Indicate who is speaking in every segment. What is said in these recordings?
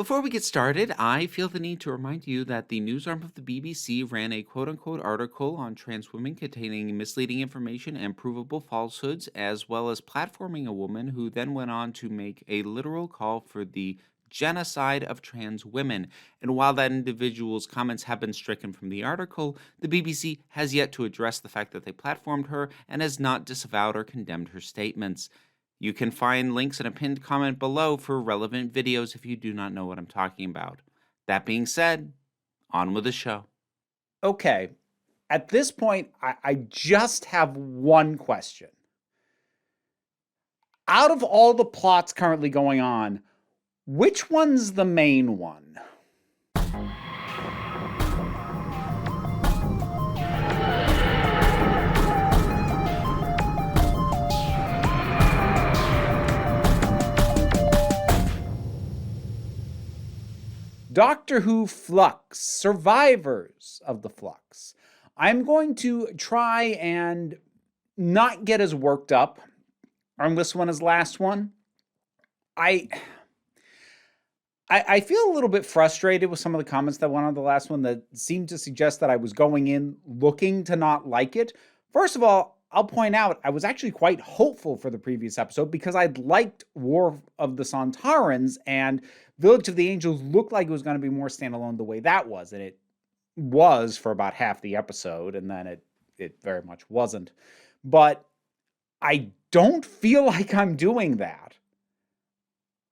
Speaker 1: Before we get started, I feel the need to remind you that the news arm of the BBC ran a quote unquote article on trans women containing misleading information and provable falsehoods, as well as platforming a woman who then went on to make a literal call for the genocide of trans women. And while that individual's comments have been stricken from the article, the BBC has yet to address the fact that they platformed her and has not disavowed or condemned her statements. You can find links in a pinned comment below for relevant videos if you do not know what I'm talking about. That being said, on with the show.
Speaker 2: Okay, at this point, I just have one question. Out of all the plots currently going on, which one's the main one? Doctor Who Flux, survivors of the Flux. I'm going to try and not get as worked up on this one as last one. I feel a little bit frustrated with some of the comments that went on the last one that seemed to suggest that I was going in looking to not like it. First of all, I'll point out I was actually quite hopeful for the previous episode because I'd liked War of the Sontarans, and Village of the Angels looked like it was going to be more standalone the way that was, and it was for about half the episode, and then it very much wasn't. But I don't feel like I'm doing that.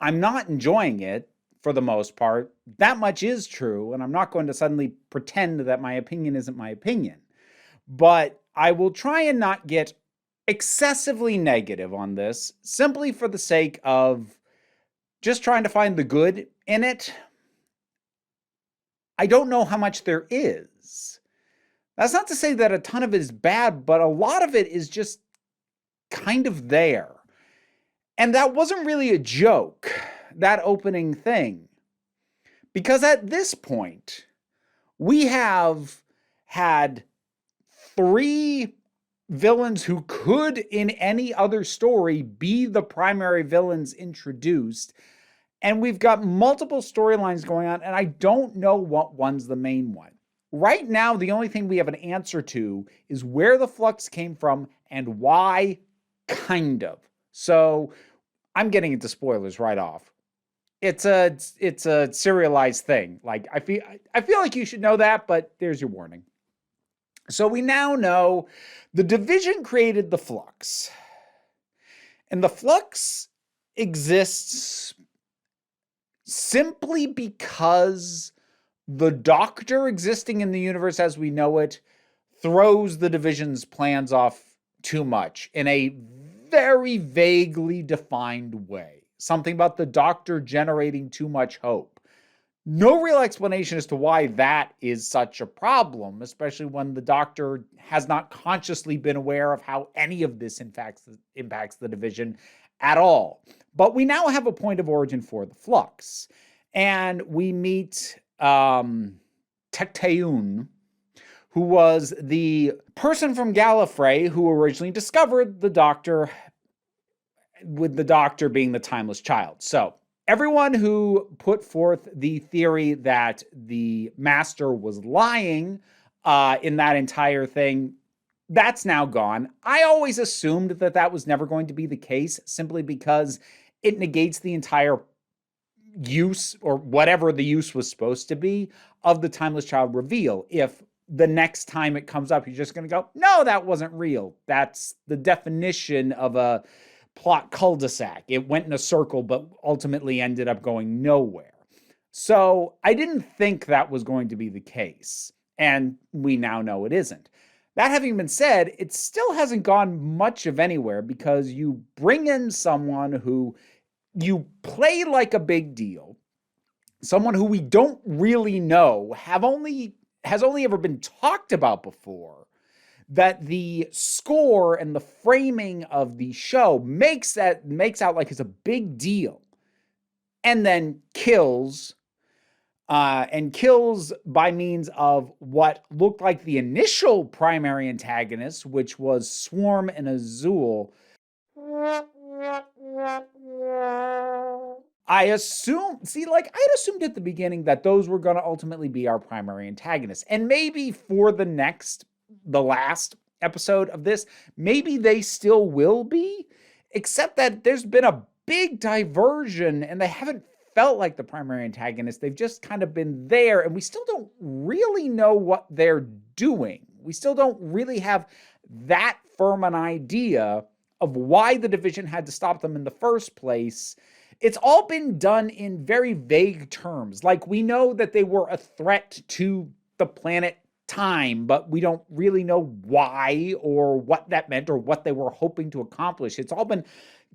Speaker 2: I'm not enjoying it for the most part. That much is true, and I'm not going to suddenly pretend that my opinion isn't my opinion. But I will try and not get excessively negative on this, simply for the sake of just trying to find the good in it. I don't know how much there is. That's not to say that a ton of it is bad, but a lot of it is just kind of there. And that wasn't really a joke, that opening thing. Because at this point, we have had 3 villains who could, in any other story, be the primary villains introduced. And we've got multiple storylines going on, and I don't know what one's the main one. Right now, the only thing we have an answer to is where the Flux came from and why, kind of. So I'm getting into spoilers right off. It's a serialized thing. Like I feel like you should know that, but there's your warning. So we now know the division created the Flux. And the Flux exists simply because the Doctor existing in the universe as we know it throws the division's plans off too much in a very vaguely defined way. Something about the Doctor generating too much hope. No real explanation as to why that is such a problem, especially when the Doctor has not consciously been aware of how any of this impacts the division at all. But we now have a point of origin for the Flux. And we meet Tecteun, who was the person from Gallifrey who originally discovered the Doctor, with the Doctor being the timeless child. So everyone who put forth the theory that the Master was lying in that entire thing, that's now gone. I always assumed that that was never going to be the case, simply because it negates the entire use, or whatever the use was supposed to be, of the timeless child reveal. If the next time it comes up, you're just going to go, no, that wasn't real. That's the definition of a plot cul-de-sac. It went in a circle, but ultimately ended up going nowhere. So I didn't think that was going to be the case. And we now know it isn't. That having been said, it still hasn't gone much of anywhere, because you bring in someone who you play like a big deal, someone who we don't really know, has only ever been talked about before, that the score and the framing of the show makes out like it's a big deal, and then kills by means of what looked like the initial primary antagonists, which was Swarm and Azul. I I'd assumed at the beginning that those were going to ultimately be our primary antagonists. And maybe for the last episode of this, maybe they still will be, except that there's been a big diversion and they haven't felt like the primary antagonist. They've just kind of been there, and we still don't really know what they're doing. We still don't really have that firm an idea of why the division had to stop them in the first place. It's all been done in very vague terms. Like, we know that they were a threat to the planet Time, but we don't really know why or what that meant or what they were hoping to accomplish. It's all been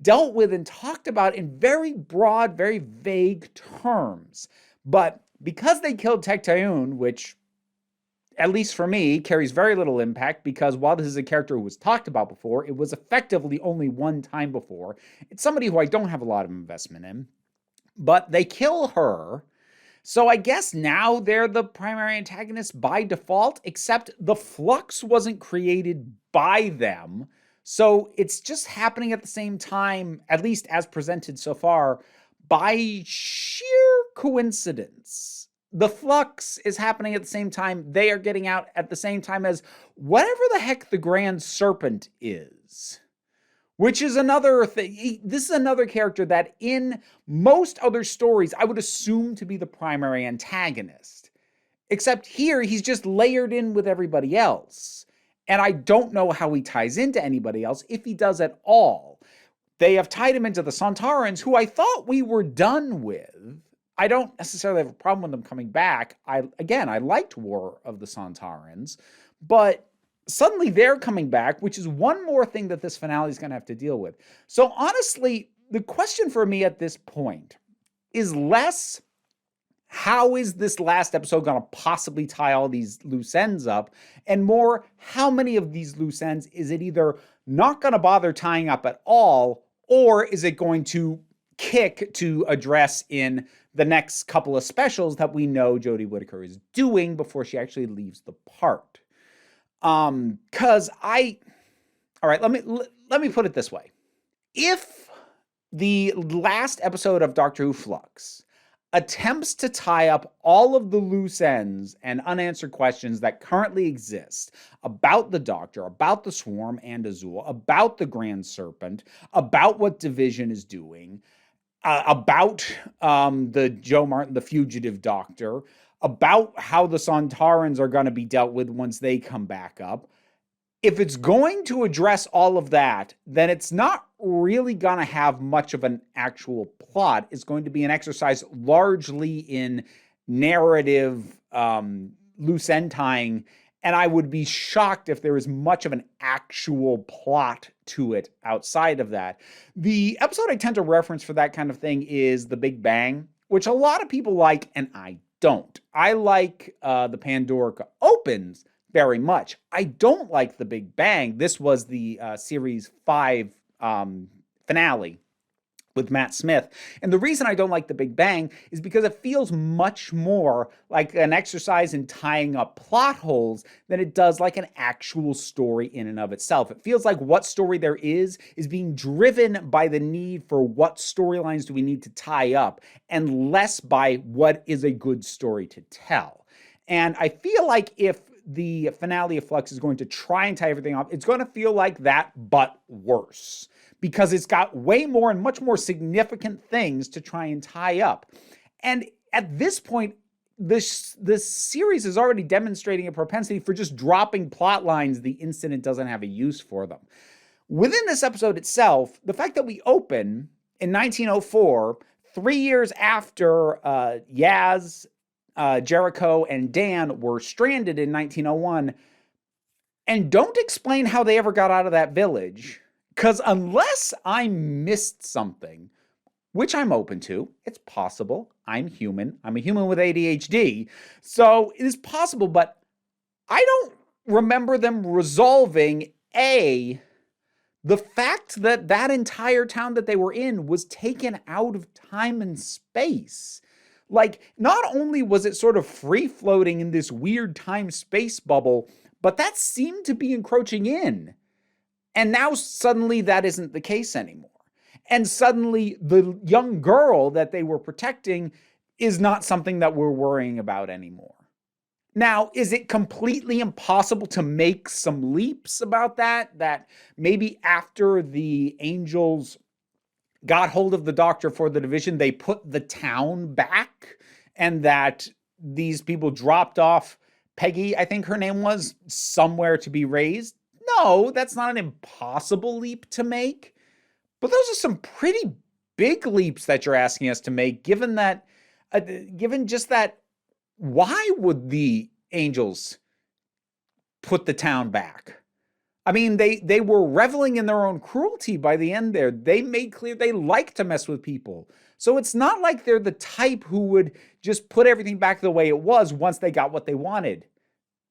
Speaker 2: dealt with and talked about in very broad, very vague terms. But because they killed Tecteun, which, at least for me, carries very little impact, because while this is a character who was talked about before, it was effectively only one time before. It's somebody who I don't have a lot of investment in. But they kill her. So I guess now they're the primary antagonist by default, except the Flux wasn't created by them. So it's just happening at the same time, at least as presented so far, by sheer coincidence. The Flux is happening at the same time. They are getting out at the same time as whatever the heck the Grand Serpent is. Which is another thing. This is another character that in most other stories I would assume to be the primary antagonist. Except here, he's just layered in with everybody else. And I don't know how he ties into anybody else, if he does at all. They have tied him into the Sontarans, who I thought we were done with. I don't necessarily have a problem with them coming back. I liked War of the Sontarans, but suddenly they're coming back, which is one more thing that this finale is going to have to deal with. So honestly, the question for me at this point is less, how is this last episode going to possibly tie all these loose ends up? And more, how many of these loose ends is it either not going to bother tying up at all, or is it going to kick to address in the next couple of specials that we know Jodie Whittaker is doing before she actually leaves the part? All right, let me put it this way. If the last episode of Doctor Who Flux attempts to tie up all of the loose ends and unanswered questions that currently exist about the Doctor, about the Swarm and Azul, about the Grand Serpent, about what Division is doing, about the Joe Martin, the Fugitive Doctor, about how the Sontarans are going to be dealt with once they come back up. If it's going to address all of that, then it's not really going to have much of an actual plot. It's going to be an exercise largely in narrative loose end tying, and I would be shocked if there is much of an actual plot to it outside of that. The episode I tend to reference for that kind of thing is The Big Bang, which a lot of people like, and I don't. I like the Pandorica Opens very much. I don't like The Big Bang. This was the series 5 finale with Matt Smith. And the reason I don't like The Big Bang is because it feels much more like an exercise in tying up plot holes than it does like an actual story in and of itself. It feels like what story there is being driven by the need for what storylines do we need to tie up, and less by what is a good story to tell. And I feel like if the finale of Flux is going to try and tie everything up, it's going to feel like that, but worse. Because it's got way more and much more significant things to try and tie up. And at this point, this series is already demonstrating a propensity for just dropping plot lines the instant it doesn't have a use for them. Within this episode itself, the fact that we open in 1904, 3 years after Yaz, Jericho, and Dan were stranded in 1901, and don't explain how they ever got out of that village. Because unless I missed something, which I'm open to, it's possible. I'm human. I'm a human with ADHD. So it is possible, but I don't remember them resolving, A, the fact that that entire town that they were in was taken out of time and space. Like, not only was it sort of free-floating in this weird time-space bubble, but that seemed to be encroaching in. And now suddenly that isn't the case anymore. And suddenly the young girl that they were protecting is not something that we're worrying about anymore. Now, is it completely impossible to make some leaps about that? That maybe after the Angels got hold of the Doctor for the division, they put the town back, and that these people dropped off Peggy, I think her name was, somewhere to be raised? No, that's not an impossible leap to make. But those are some pretty big leaps that you're asking us to make, given that, given just that, why would the Angels put the town back? I mean, they were reveling in their own cruelty by the end there. They made clear they like to mess with people. So it's not like they're the type who would just put everything back the way it was once they got what they wanted.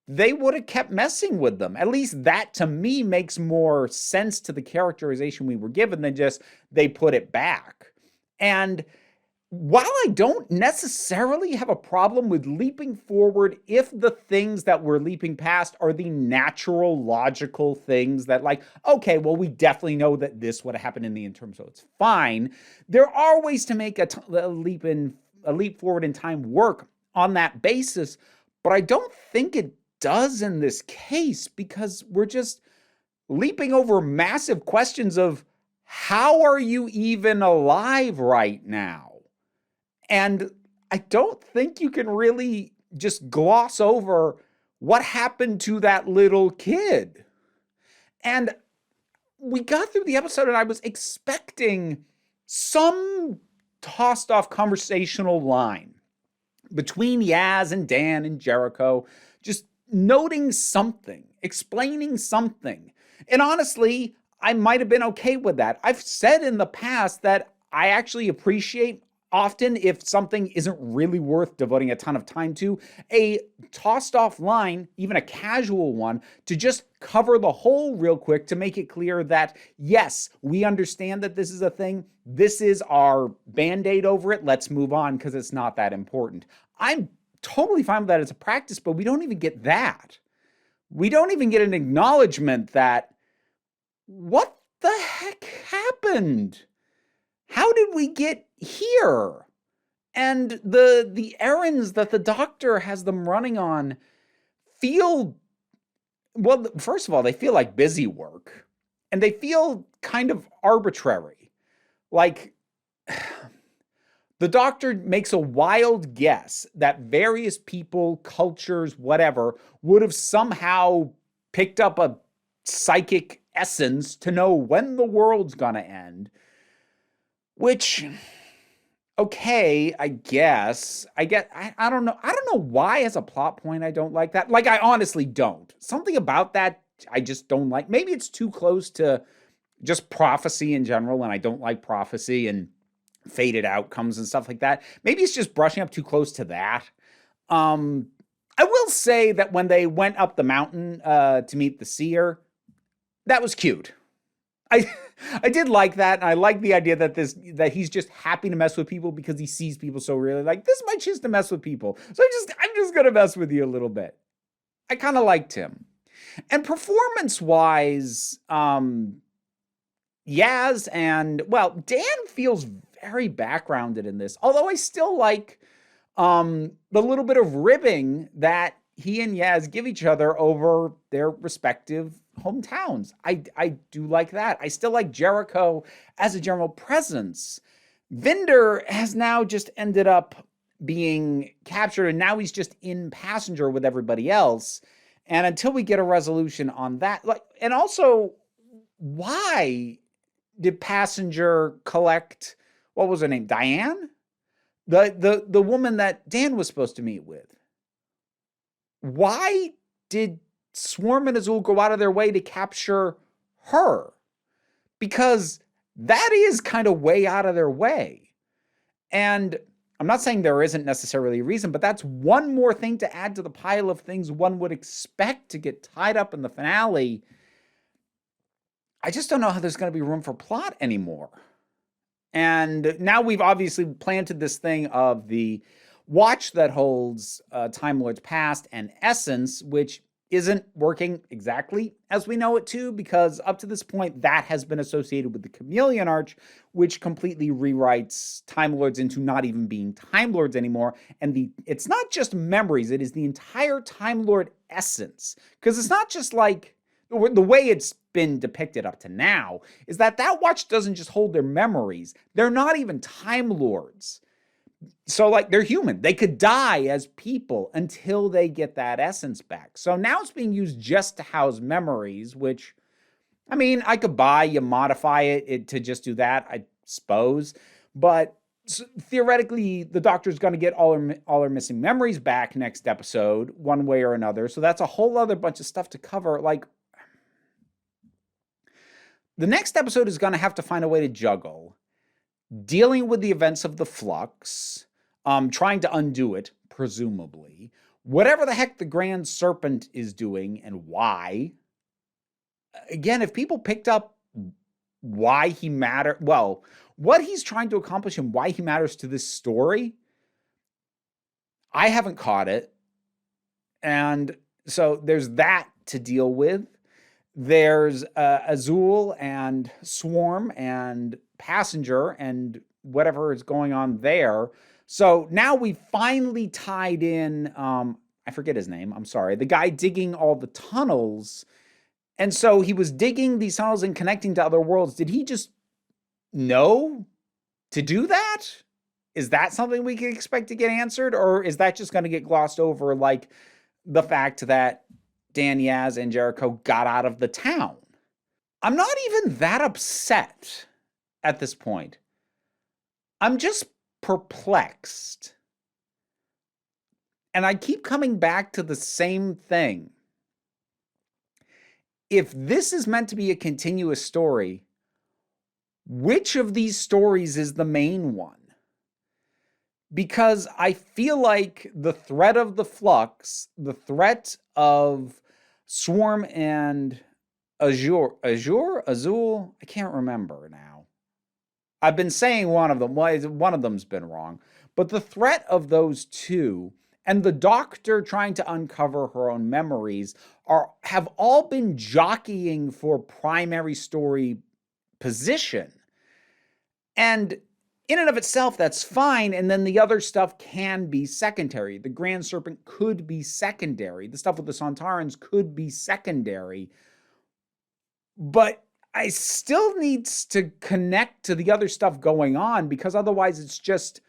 Speaker 2: They would have kept messing with them. At least that, to me, makes more sense to the characterization we were given than just they put it back. And while I don't necessarily have a problem with leaping forward if the things that we're leaping past are the natural, logical things that, like, okay, well, we definitely know that this would have happened in the interim, so it's fine. There are ways to make a leap forward in time work on that basis, but I don't think it does in this case, because we're just leaping over massive questions of how are you even alive right now? And I don't think you can really just gloss over what happened to that little kid. And we got through the episode and I was expecting some tossed off conversational line between Yaz and Dan and Jericho, just noting something, explaining something. And honestly, I might have been okay with that. I've said in the past that I actually appreciate often, if something isn't really worth devoting a ton of time to, a tossed off line, even a casual one, to just cover the hole real quick to make it clear that, yes, we understand that this is a thing. This is our Band-Aid over it. Let's move on because it's not that important. I'm totally fine with that as a practice, but we don't even get that. We don't even get an acknowledgement that, what the heck happened? How did we get here? And the errands that the Doctor has them running on feel, well, first of all, they feel like busy work. And they feel kind of arbitrary. Like, the Doctor makes a wild guess that various people, cultures, whatever, would have somehow picked up a psychic essence to know when the world's gonna end. Which, okay, I guess. I don't know. I don't know why as a plot point I don't like that. Like, I honestly don't. Something about that I just don't like. Maybe it's too close to just prophecy in general, and I don't like prophecy and fated outcomes and stuff like that. Maybe it's just brushing up too close to that. I will say that when they went up the mountain to meet the seer, that was cute. I did like that, and I like the idea that he's just happy to mess with people because he sees people so really. Like, this is my chance to mess with people, so I'm just gonna mess with you a little bit. I kind of liked him, and performance-wise, Yaz and, well, Dan feels very backgrounded in this. Although I still like the little bit of ribbing that he and Yaz give each other over their respective hometowns. I do like that. I still like Jericho as a general presence. Vinder has now just ended up being captured, and now he's just in passenger with everybody else. And until we get a resolution on that, like, and also, why did passenger collect, what was her name, Diane? The woman that Dan was supposed to meet with. Why did Swarm and Azul go out of their way to capture her? Because that is kind of way out of their way. And I'm not saying there isn't necessarily a reason, but that's one more thing to add to the pile of things one would expect to get tied up in the finale. I just don't know how there's going to be room for plot anymore. And now we've obviously planted this thing of the watch that holds Time Lord's past and essence, which isn't working exactly as we know it to, because up to this point, that has been associated with the Chameleon Arch, which completely rewrites Time Lords into not even being Time Lords anymore. And it's not just memories, it is the entire Time Lord essence. Because it's not just like the way it's been depicted up to now is that watch doesn't just hold their memories. They're not even Time Lords. So, like, they're human. They could die as people until they get that essence back. So now it's being used just to house memories, which, I mean, I could buy, you modify it to just do that, I suppose. But theoretically, the Doctor's going to get all her missing memories back next episode, one way or another. So that's a whole other bunch of stuff to cover. Like, the next episode is going to have to find a way to juggle dealing with the events of the Flux, trying to undo it, presumably, whatever the heck the Grand Serpent is doing and why. Again, if people picked up why he what he's trying to accomplish and why he matters to this story, I haven't caught it. And so there's that to deal with. There's Azul and Swarm and Passenger and whatever is going on there. So now we finally tied in, I forget his name, I'm sorry, the guy digging all the tunnels. And so he was digging these tunnels and connecting to other worlds. Did he just know to do that? Is that something we can expect to get answered? Or is that just going to get glossed over, like the fact that Dan Yaz and Jericho got out of the town? I'm not even that upset at this point. I'm just perplexed. And I keep coming back to the same thing. If this is meant to be a continuous story, which of these stories is the main one? Because I feel like the threat of the Flux, the threat of Swarm and Azul, I can't remember now. I've been saying one of them. One of them's been wrong. But the threat of those two and the Doctor trying to uncover her own memories have all been jockeying for primary story position. And in and of itself, that's fine. And then the other stuff can be secondary. The Grand Serpent could be secondary. The stuff with the Sontarans could be secondary. But I still needs to connect to the other stuff going on, because otherwise it's just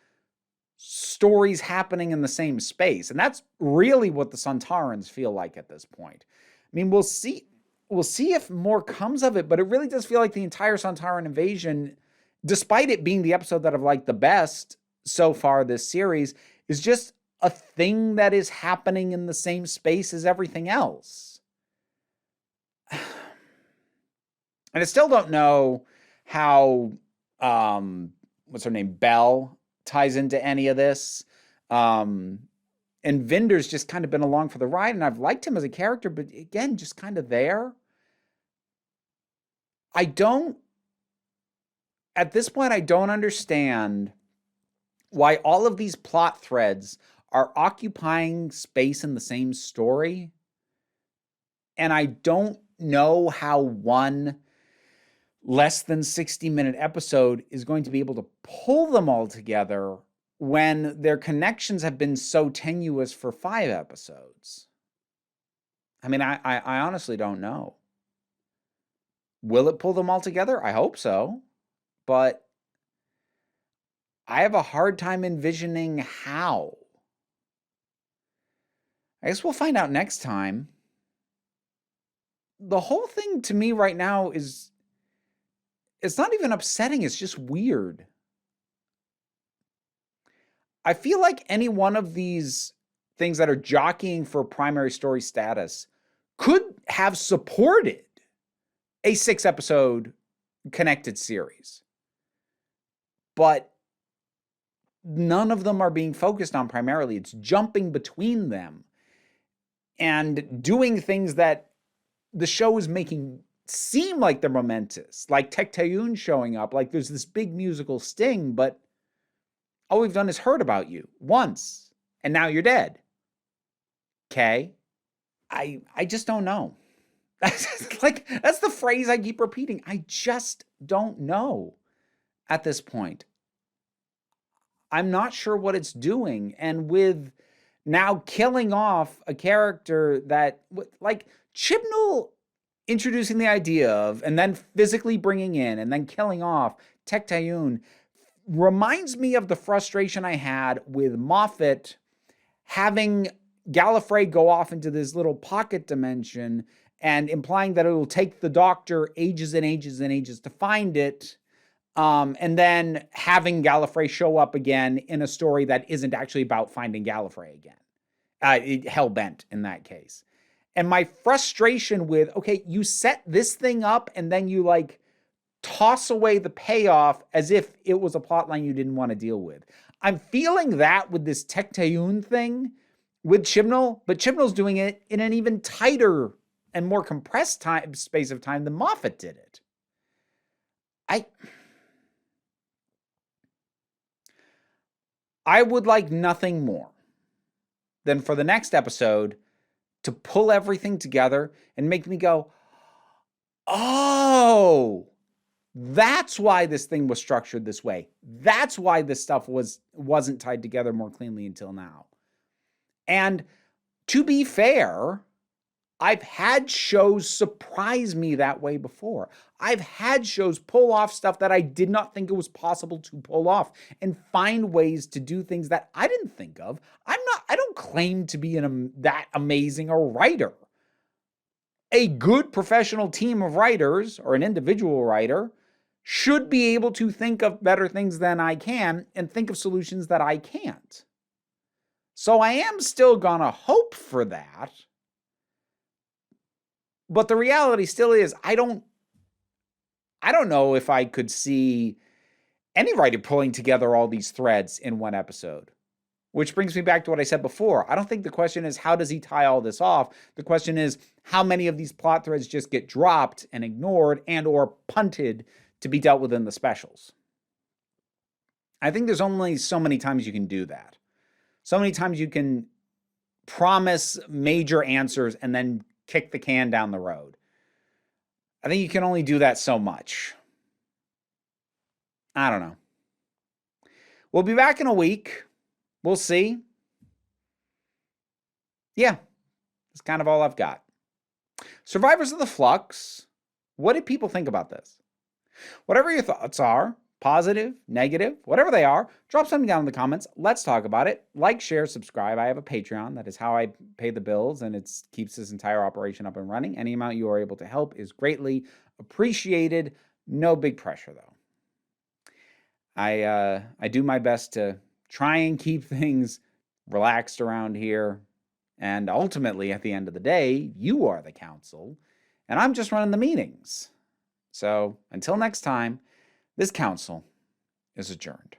Speaker 2: stories happening in the same space. And that's really what the Sontarans feel like at this point. I mean, we'll see if more comes of it, but it really does feel like the entire Sontaran invasion, despite it being the episode that I've liked the best so far this series, is just a thing that is happening in the same space as everything else. And I still don't know how, what's her name, Belle, ties into any of this. And Vinder's just kind of been along for the ride, and I've liked him as a character, but again, just kind of there. At this point, I don't understand why all of these plot threads are occupying space in the same story. And I don't know how one less than 60-minute episode is going to be able to pull them all together when their connections have been so tenuous for 5 episodes. I mean, I honestly don't know. Will it pull them all together? I hope so. But I have a hard time envisioning how. I guess we'll find out next time. The whole thing to me right now is, it's not even upsetting, it's just weird. I feel like any one of these things that are jockeying for primary story status could have supported a 6-episode connected series. But none of them are being focused on primarily. It's jumping between them and doing things that the show is making seem like they're momentous, like Tecteun showing up, like there's this big musical sting, but all we've done is heard about you once, and now you're dead. Okay? I just don't know. Like, that's the phrase I keep repeating. I just don't know at this point. I'm not sure what it's doing. And with now killing off a character that, like, Chibnall introducing the idea of, and then physically bringing in, and then killing off Tecteun reminds me of the frustration I had with Moffat having Gallifrey go off into this little pocket dimension and implying that it will take the Doctor ages and ages and ages to find it. And then having Gallifrey show up again in a story that isn't actually about finding Gallifrey again. Hellbent in that case. And my frustration with, okay, you set this thing up and then you like toss away the payoff as if it was a plotline you didn't want to deal with. I'm feeling that with this Tecteun thing with Chibnall, but Chibnall's doing it in an even tighter and more compressed space of time than Moffat did it. I would like nothing more than for the next episode to pull everything together and make me go, oh, that's why this thing was structured this way. That's why this stuff wasn't tied together more cleanly until now. And to be fair, I've had shows surprise me that way before. I've had shows pull off stuff that I did not think it was possible to pull off and find ways to do things that I didn't think of. I don't claim to be that amazing a writer. A good professional team of writers or an individual writer should be able to think of better things than I can and think of solutions that I can't. So I am still gonna hope for that. But the reality still is I don't know if I could see any writer pulling together all these threads in one episode. Which brings me back to what I said before. I don't think the question is how does he tie all this off? The question is how many of these plot threads just get dropped and ignored and or punted to be dealt with in the specials. I think there's only so many times you can do that. So many times you can promise major answers and then kick the can down the road. I think you can only do that so much. I don't know. We'll be back in a week. We'll see. Yeah, that's kind of all I've got. Survivors of the Flux. What did people think about this? Whatever your thoughts are, positive, negative, whatever they are, drop something down in the comments. Let's talk about it. Like, share, subscribe. I have a Patreon. That is how I pay the bills, and it keeps this entire operation up and running. Any amount you are able to help is greatly appreciated. No big pressure, though. I do my best to try and keep things relaxed around here. And ultimately, at the end of the day, you are the council, and I'm just running the meetings. So until next time, this council is adjourned.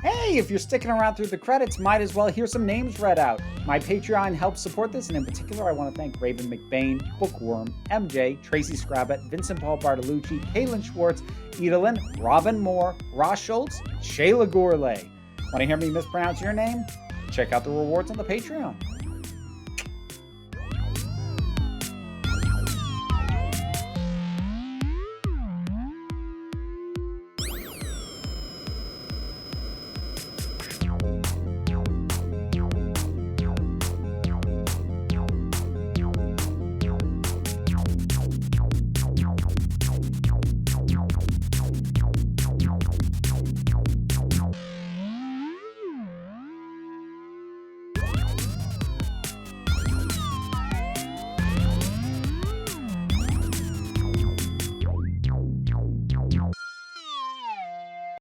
Speaker 2: Hey, if you're sticking around through the credits, might as well hear some names read out. My Patreon helps support this, and in particular, I want to thank Raven McBain, Bookworm, MJ, Tracy Scrabbit, Vincent Paul Bartolucci, Kaylin Schwartz, Edalyn, Robin Moore, Ross Schultz, Shayla Gourlay. Want to hear me mispronounce your name? Check out the rewards on the Patreon.